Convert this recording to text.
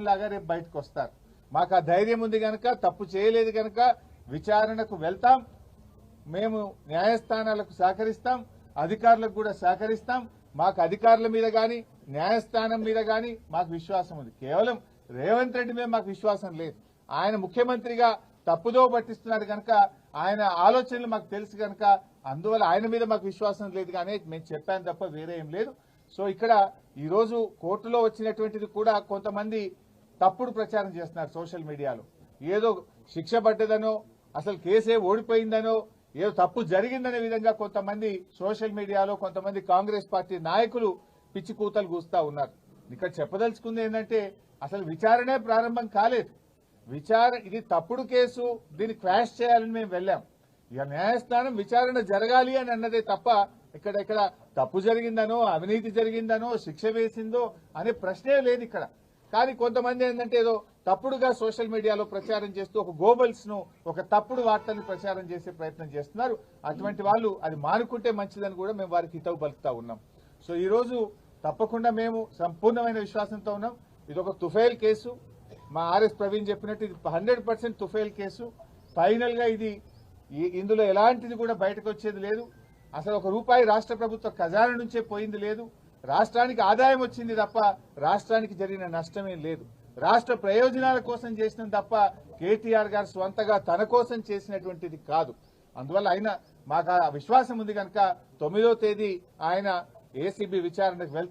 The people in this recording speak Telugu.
లాగా రేపు బయటకు వస్తారు. మాకు ఆ ధైర్యం ఉంది కనుక, తప్పు చేయలేదు కనుక విచారణకు వెళ్తాం. మేము న్యాయస్థానాలకు సహకరిస్తాం, అధికారులకు కూడా సహకరిస్తాం. మాకు అధికారుల మీద గాని న్యాయస్థానం మీద గాని మాకు విశ్వాసం ఉంది. కేవలం రేవంత్ రెడ్డి మీద మాకు విశ్వాసం లేదు. ఆయన ముఖ్యమంత్రిగా తప్పుదో పట్టిస్తున్నారు కనుక, ఆయన ఆలోచనలు మాకు తెలుసు కనుక, అందువల్ల ఆయన మీద మాకు విశ్వాసం లేదు కానీ మేము చెప్పాను తప్ప వేరే ఏం లేదు. సో ఇక్కడ ఈ రోజు కోర్టులో వచ్చినటువంటిది కూడా కొంతమంది తప్పుడు ప్రచారం చేస్తున్నారు సోషల్ మీడియాలో. ఏదో శిక్ష పడ్డదనో, అసలు కేసే ఓడిపోయిందనో, ఏదో తప్పు జరిగిందనే విధంగా కొంతమంది సోషల్ మీడియాలో కొంతమంది కాంగ్రెస్ పార్టీ నాయకులు పిచ్చి కూతలు కూస్తా ఉన్నారు. ఇక్కడ చెప్పదలుచుకుంది ఏంటంటే, అసలు విచారణే ప్రారంభం కాలేదు. ఇది తప్పుడు కేసు, దీన్ని క్వాష్ చేయాలని మేము వెళ్ళాం. ఇక న్యాయస్థానం విచారణ జరగాలి అని అన్నదే తప్ప ఇక్కడ తప్పు జరిగిందనో, అవినీతి జరిగిందనో, శిక్ష వేసిందో అనే ప్రశ్నే లేదు ఇక్కడ. కానీ కొంతమంది ఏంటంటే ఏదో తప్పుడుగా సోషల్ మీడియాలో ప్రచారం చేస్తూ ఒక గోబల్స్ ను, ఒక తప్పుడు వార్తల్ని ప్రచారం చేసే ప్రయత్నం చేస్తున్నారు. అటువంటి వాళ్ళు అది మానుకుంటే మంచిదని కూడా మేము వారికి హితవు పలుకుతా ఉన్నాం. సో ఈ రోజు తప్పకుండా మేము సంపూర్ణమైన విశ్వాసంతో ఉన్నాం. ఇది ఒక తుఫైల్ కేసు. మా ఆర్ఎస్ ప్రవీణ్ చెప్పినట్టు ఇది 100% తుఫైల్ కేసు. ఫైనల్ గా ఇందులో ఎలాంటిది కూడా బయటకు వచ్చేది లేదు. అసలు ఒక రూపాయి రాష్ట్ర ప్రభుత్వ ఖజానా నుంచే పోయింది లేదు. రాష్ట్రానికి ఆదాయం వచ్చింది తప్ప రాష్ట్రానికి జరిగిన నష్టమేం లేదు. రాష్ట్ర ప్రయోజనాల కోసం చేసిన తప్ప కేటీఆర్ గారు స్వంతగా తన కోసం చేసినటువంటిది కాదు. అందువల్ల ఆయన మాకు ఆ విశ్వాసం ఉంది కనుక 9వ తేదీ ఆయన ఏసీబీ విచారణకు వెళ్తారు.